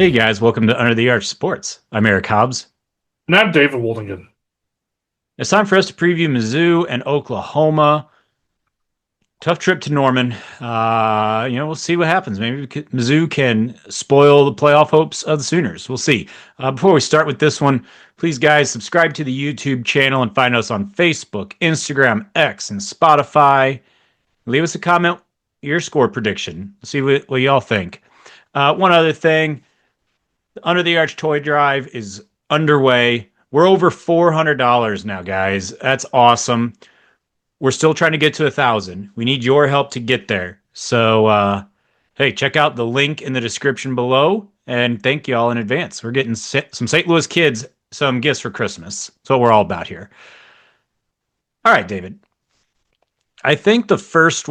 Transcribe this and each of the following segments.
Hey guys, welcome to Under the Arch Sports. I'm Eric Hobbs. And I'm David Woldingen. It's time for us to preview Mizzou and Oklahoma. Tough trip to Norman. We'll see what happens. Maybe Mizzou can spoil the playoff hopes of the Sooners. We'll see. Before we start with this one, please, guys, subscribe to the YouTube channel and find us on Facebook, Instagram, X, and Spotify. Leave us a comment, your score prediction. See what y'all think. One other thing. Under the Arch Toy Drive is underway. We're over $400 now, guys. That's awesome. We're still trying to get to 1,000. We need your help to get there. So, hey, check out the link in the description below. And thank you all in advance. We're getting some St. Louis kids some gifts for Christmas. That's what we're all about here. All right, David. I think the first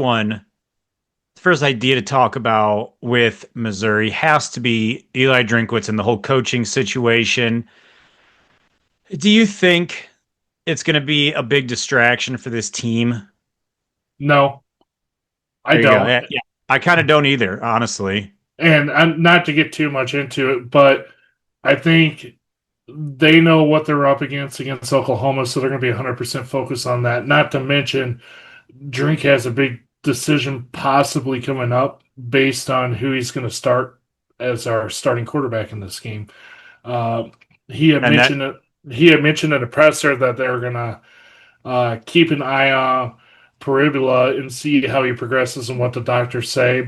idea to talk about with Missouri has to be Eli Drinkwitz and the whole coaching situation. Do you think it's going to be a big distraction for this team? No, I There you go. don't. Yeah, I kind of don't either, honestly. And I'm not to get too much into it, but I think they know what they're up against Oklahoma, so they're going to be 100% focused on that. Not to mention, Drink has a big decision possibly coming up based on who he's going to start as our starting quarterback in this game. Uh, he had And that, mentioned it. He had mentioned at a presser that they were going to keep an eye on Peribula and see how he progresses and what the doctors say.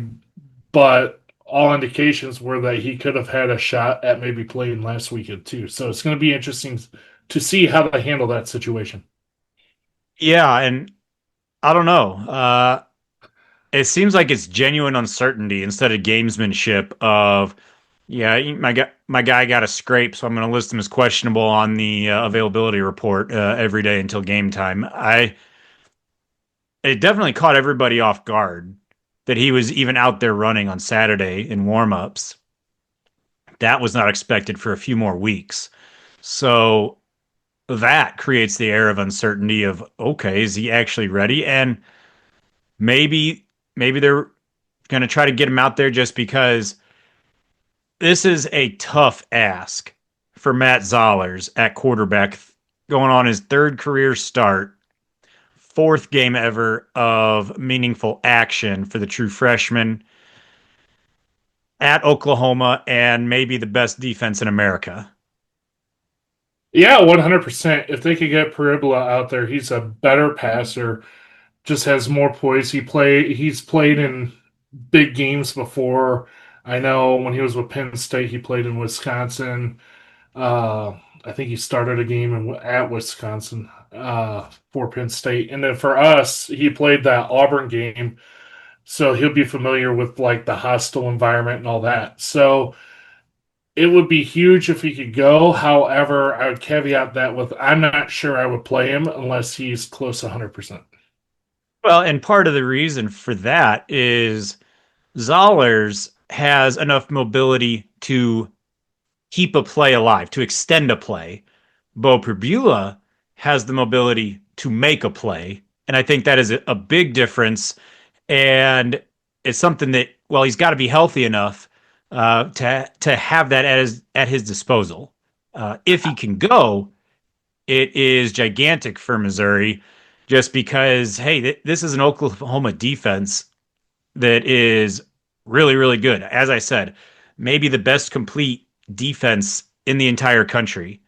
But all indications were that he could have had a shot at maybe playing last weekend too. So it's going to be interesting to see how they handle that situation. yeah, and I don't know. It seems like it's genuine uncertainty instead of gamesmanship. Of yeah, my guy got a scrape, so I'm going to list him as questionable on the availability report every day until game time. It definitely caught everybody off guard that he was even out there running on Saturday in warmups. That was not expected for a few more weeks. So that creates the air of uncertainty of okay, is he actually ready? And maybe they're going to try to get him out there just because this is a tough ask for Matt Zollers at quarterback, going on his third career start, fourth game ever of meaningful action for the true freshman at Oklahoma, and maybe the best defense in America. Yeah, 100%. If they could get Peribula out there, he's a better passer, just has more poise. He's played in big games before. I know when he was with Penn State, he played in Wisconsin. Uh, I think he started a game at Wisconsin for Penn State, and then for us, he played that Auburn game, so he'll be familiar with like the hostile environment and all that. So it would be huge if he could go. However, I would caveat that with I'm not sure I would play him unless he's close to 100%. Well, and part of the reason for that is Zollers has enough mobility to keep a play alive, to extend a play. Bo Perbula has the mobility to make a play. And I think that is a big difference. And it's something that, well, he's got to be healthy enough to have that at his disposal. If he can go, it is gigantic for Missouri, just because hey, this is an Oklahoma defense that is really really good. As I said, maybe the best complete defense in the entire country.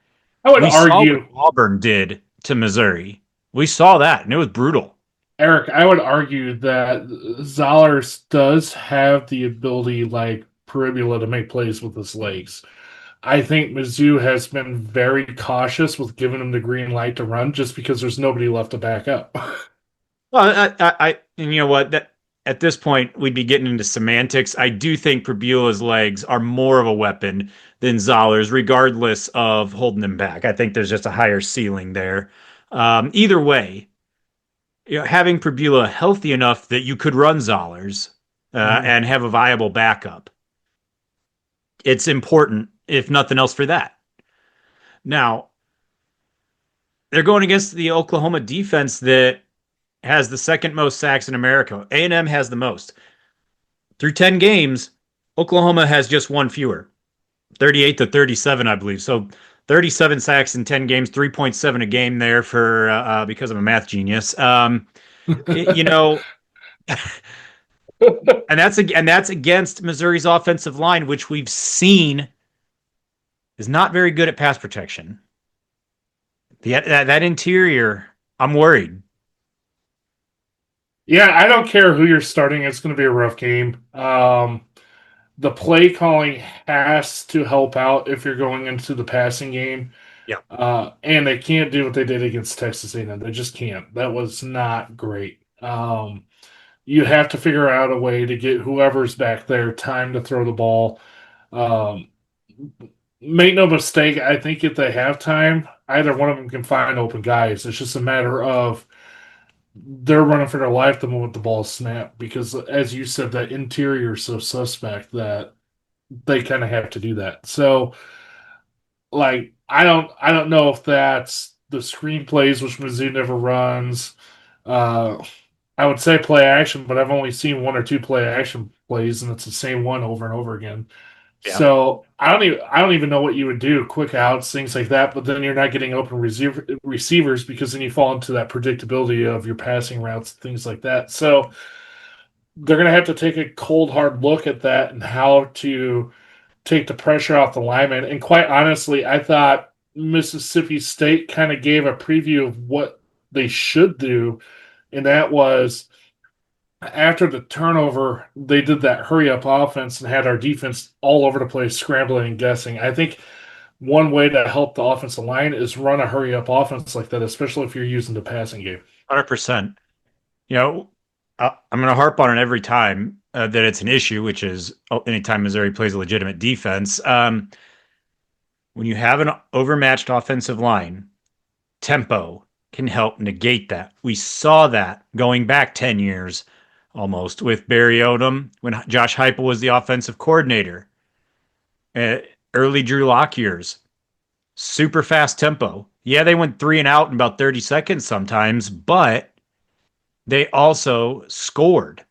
I would We saw what argue, Auburn did to Missouri. We saw that, and it was brutal. Eric, I would argue that Zollers does have the ability, like Peribula, to make plays with his legs. I think Mizzou has been very cautious with giving him the green light to run just because there's nobody left to back up. Well, and you know what? That at this point we'd be getting into semantics. I do think Perbula's legs are more of a weapon than Zoller's, regardless of holding him back. I think there's just a higher ceiling there. Either way, having Perbula healthy enough that you could run Zollers Mhm. and have a viable backup, it's important, if nothing else, for that. Now, they're going against the Oklahoma defense that has the second most sacks in America. A&M has the most. Through 10 games, Oklahoma has just one fewer. 38 to 37, I believe. So 37 sacks in 10 games, 3.7 a game there for because I'm a math genius. You know, and that's against Missouri's offensive line, which we've seen is not very good at pass protection. That interior, I'm worried. Yeah, I don't care who you're starting. It's going to be a rough game. The play calling has to help out if you're going into the passing game. Yeah, And they can't do what they did against Texas A&M. They just can't. That was not great. You have to figure out a way to get whoever's back there time to throw the ball. Um, Make no mistake, I think if they have time, either one of them can find open guys. It's just a matter of they're running for their life the moment the ball snapped because, as you said, that interior is so suspect that they kind of have to do that. So, like, I don't know if that's the screenplays which Mizzou never runs. Uh, I would say play action, but I've only seen one or two play action plays, and it's the same one over and over again. yeah, So I don't even know what you would do, quick outs, things like that. But then you're not getting open receivers because then you fall into that predictability of your passing routes, things like that. So they're going to have to take a cold hard look at that and how to take the pressure off the lineman. And quite honestly, I thought Mississippi State kind of gave a preview of what they should do, and that was after the turnover, they did that hurry up offense and had our defense all over the place, scrambling and guessing. I think one way to help the offensive line is run a hurry up offense like that, especially if you're using the passing game. 100%. You know, I'm going to harp on it every time that it's an issue, which is anytime Missouri plays a legitimate defense. When you have an overmatched offensive line, tempo can help negate that. We saw that going back 10 years almost with Barry Odom when Josh Heupel was the offensive coordinator. Uh, Early Drew Lock years, super fast tempo. Yeah, they went three and out in about 30 seconds sometimes, but they also scored.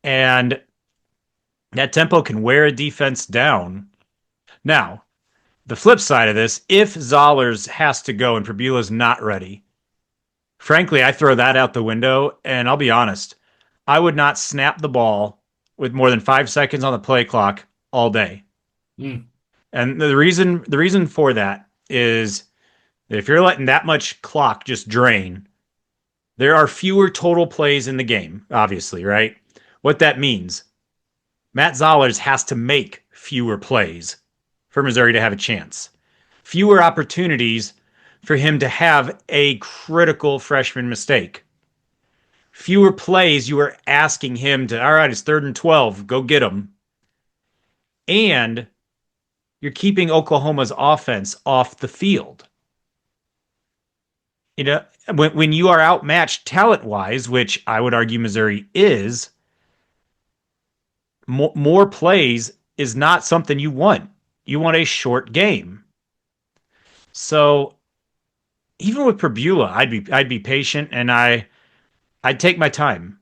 And that tempo can wear a defense down. Now, the flip side of this, if Zollers has to go and Prbula's not ready, frankly, I throw that out the window. And I'll be honest, I would not snap the ball with more than 5 seconds on the play clock all day. Mm. And the reason for that is that if you're letting that much clock just drain, there are fewer total plays in the game, obviously, right? What that means, Matt Zollers has to make fewer plays for Missouri to have a chance. Fewer opportunities for him to have a critical freshman mistake. Fewer plays you are asking him to, all right, it's 3rd and 12, go get him. And you're keeping Oklahoma's offense off the field. You know, when you are outmatched talent wise, which I would argue Missouri is, more plays is not something you want. You want a short game. So even with Prbula, I'd be patient and I'd take my time.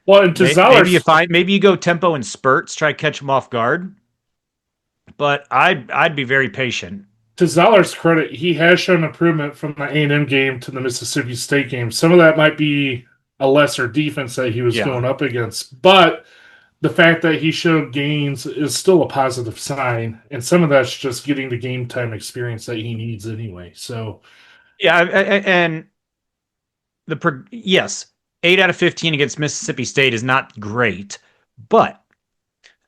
Well, and to Zoller's Maybe you go tempo and spurts, try to catch them off guard. But I'd be very patient. to Zoller's credit, he has shown improvement from the A&M game to the Mississippi State game. Some of that might be a lesser defense that he was Yeah. going up against, but the fact that he showed gains is still a positive sign, and some of that's just getting the game time experience that he needs anyway. So, Yeah, and yes, 8 out of 15 against Mississippi State is not great, but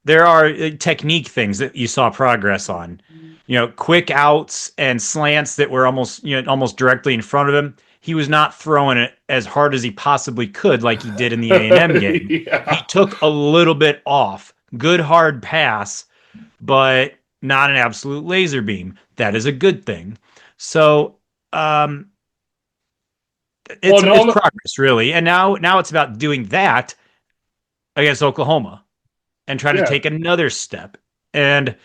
there are technique things that you saw progress on. You know, quick outs and slants that were almost directly in front of him. He was not throwing it as hard as he possibly could, like he did in the A&M game. He yeah. took a little bit off. Good hard pass, but not an absolute laser beam. That is a good thing. So um, Well, it's no, progress really, and now it's about doing that against Oklahoma and try to yeah, take another step and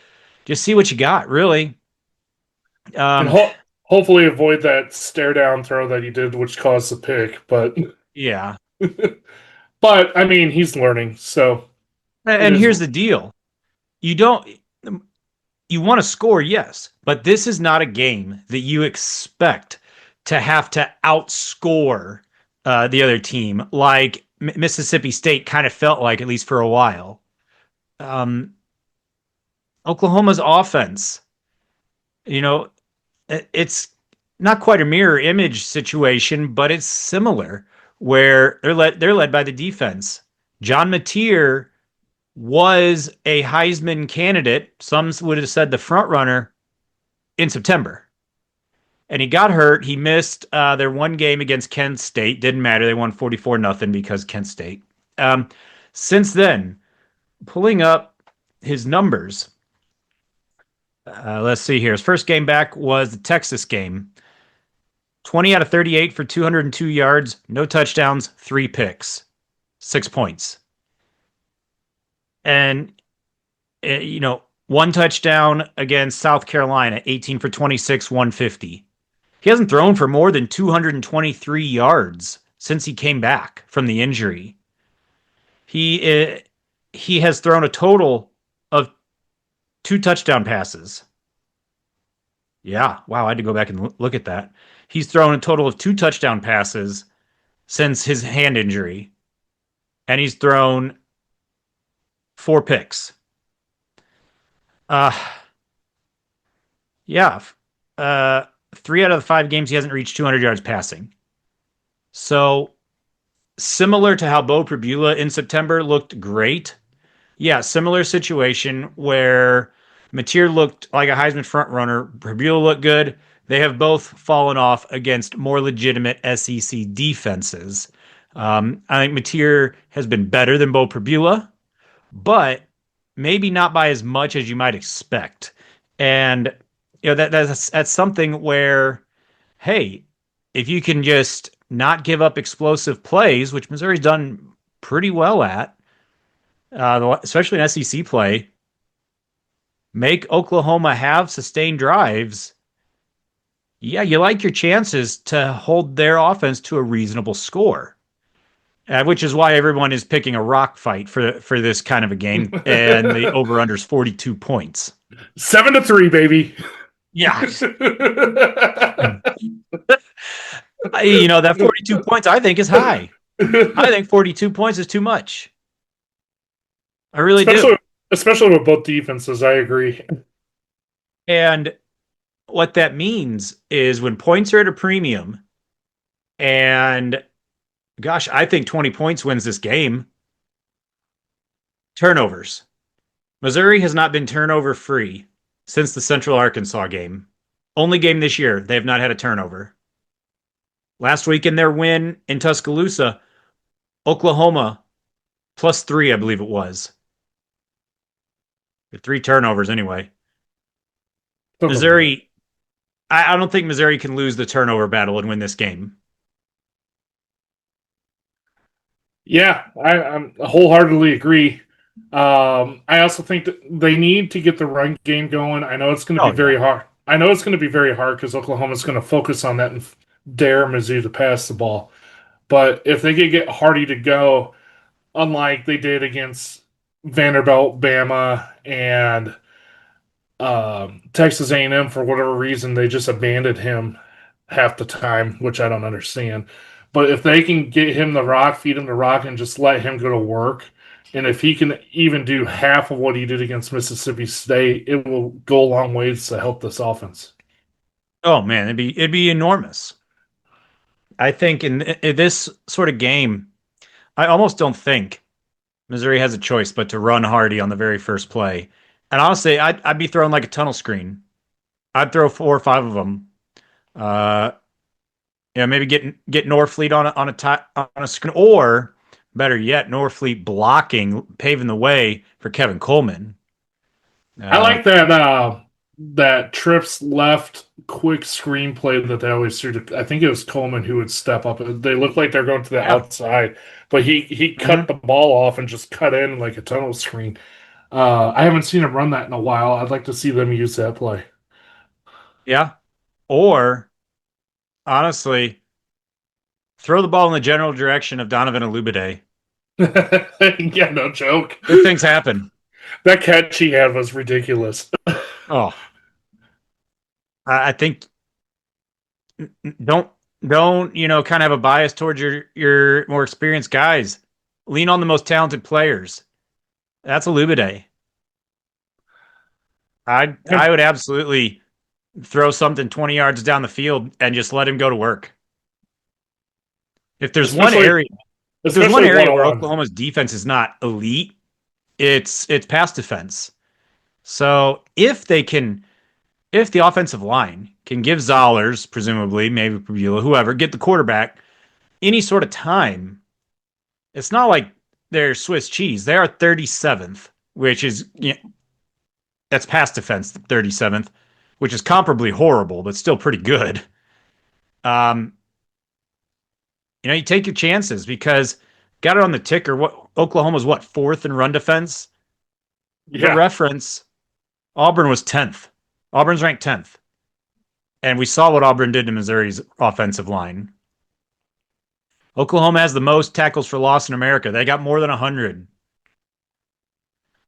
just see what you got, really. and Um, hopefully avoid that stare down throw that he did, which caused the pick. But, yeah. but I mean, he's learning, so it And is. here's the deal. You don't you want to score, yes, but this is not a game that you expect to have to outscore the other team like Mississippi State kind of felt like, at least for a while. Um, Oklahoma's offense, you know, it's not quite a mirror image situation, but it's similar where they're led by the defense. John Mateer was a Heisman candidate. Some would have said the front runner in September. And he got hurt. He missed their one game against Kent State. Didn't matter. They won 44 nothing because Kent State. Um, since then, pulling up his numbers, let's see here. His first game back was the Texas game. 20 out of 38 for 202 yards, no touchdowns, 3 picks, 6 points. And, one touchdown against South Carolina, 18 for 26, 150. He hasn't thrown for more than 223 yards since he came back from the injury. He has thrown a total of 2 touchdown passes. Yeah, wow, I had to go back and look at that. He's thrown a total of 2 touchdown passes since his hand injury, and he's thrown 4 picks. Uh, yeah, 3 out of the 5 games he hasn't reached 200 yards passing. So similar to how Bo Pribula in September looked great. Yeah, similar situation where Mateer looked like a Heisman frontrunner. Pribula looked good. They have both fallen off against more legitimate SEC defenses. I think Mateer has been better than Bo Pribula, but maybe not by as much as you might expect. And that's something where, hey, if you can just not give up explosive plays, which Missouri's done pretty well at, especially in SEC play, make Oklahoma have sustained drives. Yeah, you like your chances to hold their offense to a reasonable score, which is why everyone is picking a rock fight for this kind of a game, and the over under is 42 points. 7-3, baby. Yeah, that 42 points I think is high. I think 42 points is too much. I really especially, do. especially with both defenses, I agree. And what that means is when points are at a premium, and gosh, I think 20 points wins this game. Turnovers. Missouri has not been turnover free since the Central Arkansas game. Only game this year, they have not had a turnover. Last week in their win in Tuscaloosa, Oklahoma +3, I believe it was. 3 turnovers anyway. Missouri, I don't think Missouri can lose the turnover battle and win this game. Yeah, I wholeheartedly agree. I also think that they need to get the run game going. I know it's going to be very hard. I know it's going to be very hard because Oklahoma's going to focus on that and dare Mizzou to pass the ball. But if they could get Hardy to go, unlike they did against Vanderbilt, Bama, and Texas A&M, for whatever reason, they just abandoned him half the time, which I don't understand. But if they can get him the rock, feed him the rock, and just let him go to work, and if he can even do half of what he did against Mississippi State, it will go a long ways to help this offense. Oh man, it'd be enormous. I think in this sort of game, I almost don't think Missouri has a choice but to run Hardy on the very first play. And honestly, I'd be throwing like a tunnel screen. I'd throw 4 or 5 of them. Uh, maybe get Norfleet on a screen, or better yet, Norfleet blocking, paving the way for Kevin Coleman. I like that trips left quick screenplay that they always do. I think it was Coleman who would step up. They look like they're going to the outside, but he cut the ball off and just cut in like a tunnel screen. I haven't seen him run that in a while. I'd like to see them use that play. Yeah. Or honestly, throw the ball in the general direction of Donovan Alubade. Yeah, no joke. Good things happen. That catch he had was ridiculous. Oh, I think don't don't kind of have a bias towards your more experienced guys. Lean on the most talented players. That's a Lubide. I would absolutely throw something 20 yards down the field and just let him go to work. If there's one especially area, if there's one especially one area on where one. Oklahoma's defense is not elite, it's pass defense. So if the offensive line can give Zollers, presumably, maybe Pavula, whoever, get the quarterback any sort of time, it's not like they're Swiss cheese. They are 37th, which is that's pass defense 37th, which is comparably horrible, but still pretty good. Um, you take your chances because got it on the ticker. What Oklahoma's what fourth in run defense? For Yeah. reference, Auburn was 10th. Auburn's ranked 10th. And we saw what Auburn did to Missouri's offensive line. Oklahoma has the most tackles for loss in America. They got more than 100.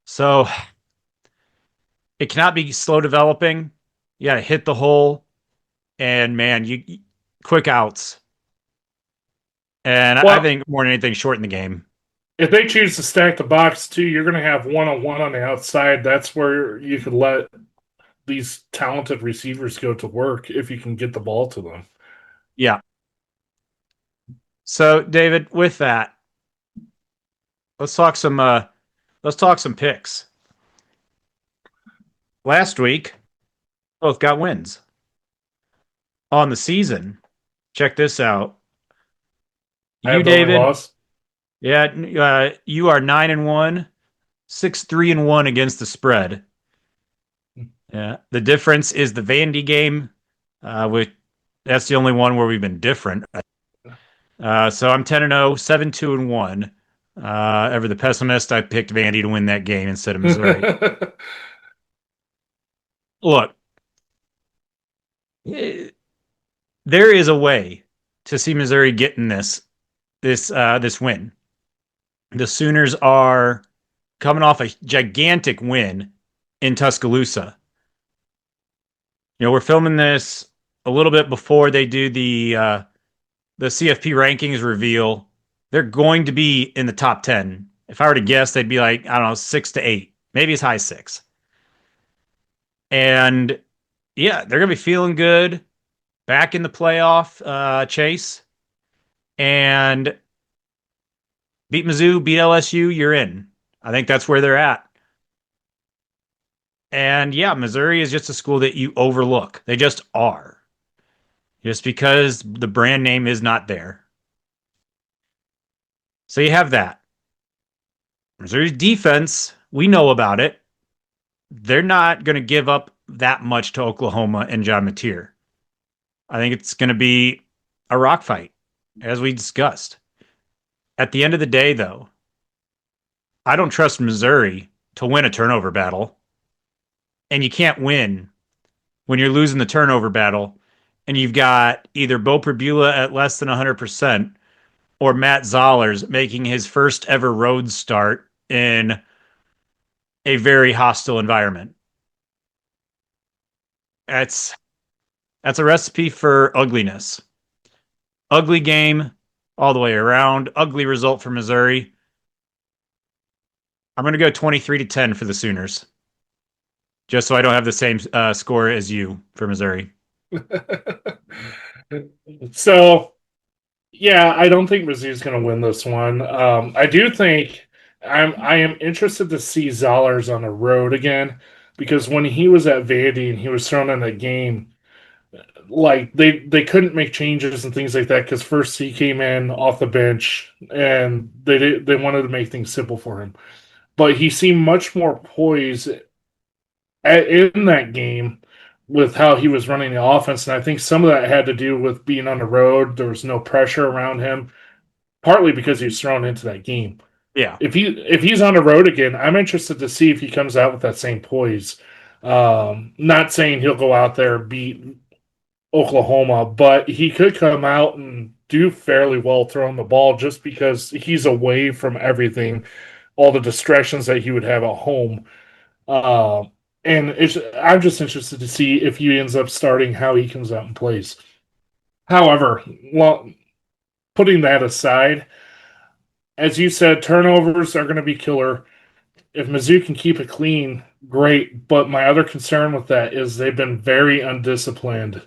So it cannot be slow developing. You got to hit the hole, and man, you quick outs. And I Well, think more than anything, shorten the game. if they choose to stack the box too, you're going to have one on one on the outside. That's where you could let these talented receivers go to work if you can get the ball to them. Yeah. So David, with that, let's talk some. Let's talk some picks. Last week, both got wins on the season. Check this out. I You, have the only David, loss. yeah, you are 9-1, 6-3-1 against the spread. Yeah, the difference is the Vandy game, which that's the only one where we've been different. So I'm 10-0, 7-2-1. Ever the pessimist, I picked Vandy to win that game instead of Missouri. Look, eh, there is a way to see Missouri getting this win. The Sooners are coming off a gigantic win in Tuscaloosa. We're filming this a little bit before they do the CFP rankings reveal. They're going to be in the top 10. If I were to guess, they'd be like, I don't know, 6 to 8, maybe as high as 6. And yeah, they're going to be feeling good back in the playoff chase. And beat Mizzou, beat LSU, you're in. I think that's where they're at. And yeah, Missouri is just a school that you overlook. They just are. Just because the brand name is not there. So you have that. Missouri's defense, we know about it. They're not going to give up that much to Oklahoma and John Mateer. I think it's going to be a rock fight, as we discussed. At the end of the day, though, I don't trust Missouri to win a turnover battle. And you can't win when you're losing the turnover battle and you've got either Bo Pribula at less than 100% or Matt Zollers making his first ever road start in a very hostile environment. That's that's a recipe for ugliness. Ugly game all the way around. Ugly result for Missouri. I'm going to go 23-10 for the Sooners, just so I don't have the same score as you for Missouri. So, yeah, I don't think Mizzou's going to win this one. I do think I am interested to see Zollers on the road again because when he was at Vandy and he was thrown in the game, like they couldn't make changes and things like that because first he came in off the bench and they wanted to make things simple for him, but he seemed much more poised in that game with how he was running the offense, and I think some of that had to do with being on the road. There was no pressure around him, partly because he was thrown into that game. Yeah. If he's on the road again, I'm interested to see if he comes out with that same poise. Not saying he'll go out there and beat Oklahoma, but he could come out and do fairly well throwing the ball just because he's away from everything all the distractions that he would have at home. Uh, and I'm just interested to see if he ends up starting, how he comes out and plays. However, well, putting that aside, as you said, turnovers are going to be killer. If Mizzou can keep it clean, great. But my other concern with that is they've been very undisciplined,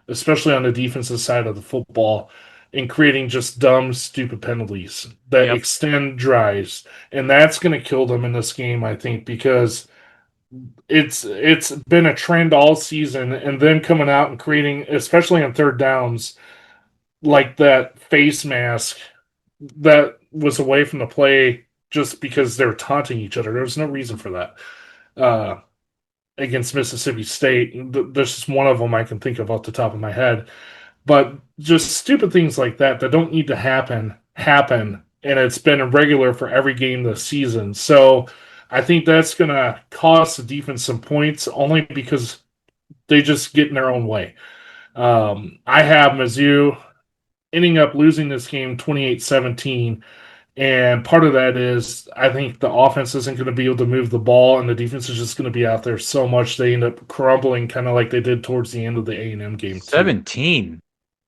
especially on the defensive side of the football, in creating just dumb, stupid penalties that Yep. extend drives. And that's going to kill them in this game, I think, because it's been a trend all season, and then coming out and creating, especially on third downs, like that face mask that was away from the play just because they were taunting each other. There was no reason for that. Uh, Against Mississippi State, there's just one of them I can think of off the top of my head. But just stupid things like that that don't need to happen, and it's been irregular for every game this season. So I think that's going to cost the defense some points only because they just get in their own way. I have Mizzou ending up losing this game 28-17. And part of that is I think the offense isn't going to be able to move the ball, and the defense is just going to be out there so much they end up crumbling, kind of like they did towards the end of the A&M game too. 17.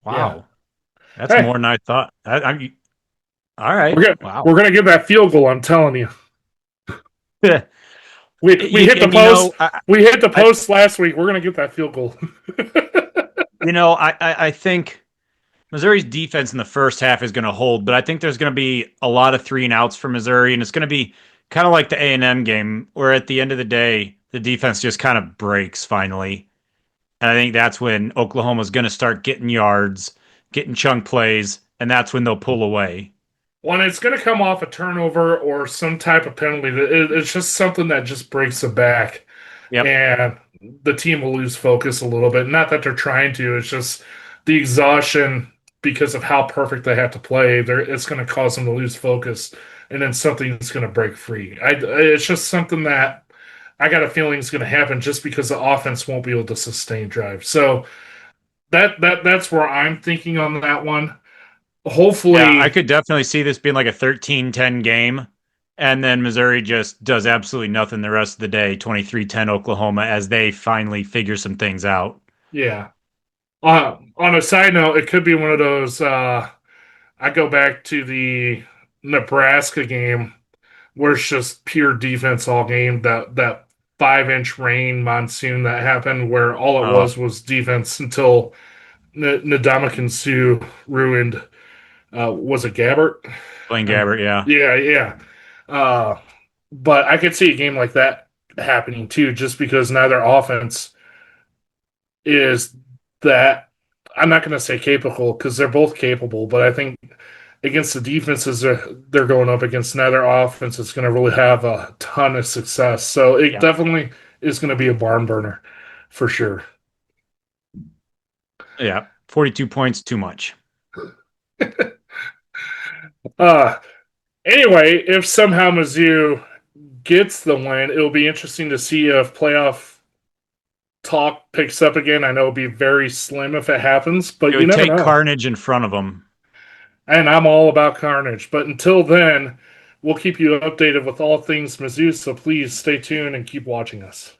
Yeah. Wow. That's Hey, more than I thought. All we're right. gonna Wow. we're gonna get that field goal. I'm telling you. We hit the And you post. know, We hit the I post last week. We're gonna get that field goal. I think Missouri's defense in the first half is going to hold, but I think there's going to be a lot of 3-and-outs for Missouri, and it's going to be kind of like the A&M game, where at the end of the day, the defense just kind of breaks finally. And I think that's when Oklahoma's going to start getting yards, getting chunk plays, and that's when they'll pull away. When it's going to come off a turnover or some type of penalty, it's just something that just breaks the back, Yep. and the team will lose focus a little bit. Not that they're trying to; it's just the exhaustion because of how perfect they have to play. It's going to cause them to lose focus, and then something's going to break free. It's just something that I got a feeling is going to happen, just because the offense won't be able to sustain drive. So that's where I'm thinking on that one. Yeah, I Hopefully, could definitely see this being like a 13-10 game. And then Missouri just does absolutely nothing the rest of the day, 23-10 Oklahoma, as they finally figure some things out. yeah. On a side note, it could be one of those. I go back to the Nebraska game where it's just pure defense all game. That 5 inch rain monsoon that happened, where all it Uh, was defense until Ndamukong Suh ruined. Was it Gabbert? Blaine Gabbert, yeah. Yeah, yeah. Uh, but I could see a game like that happening too, just because neither offense is that. I'm not going to say capable because they're both capable, but I think against the defenses they're going up against, neither offense is going to really have a ton of success. So it Yeah. definitely is going to be a barn burner for sure. Yeah. 42 points, too much. Uh, anyway, if somehow Mizzou gets the win, it'll be interesting to see if playoff talk picks up again. I know it'll be very slim if it happens, It but you would never take know. carnage in front of them. And I'm all about carnage. But until then, we'll keep you updated with all things Mizzou, so please stay tuned and keep watching us.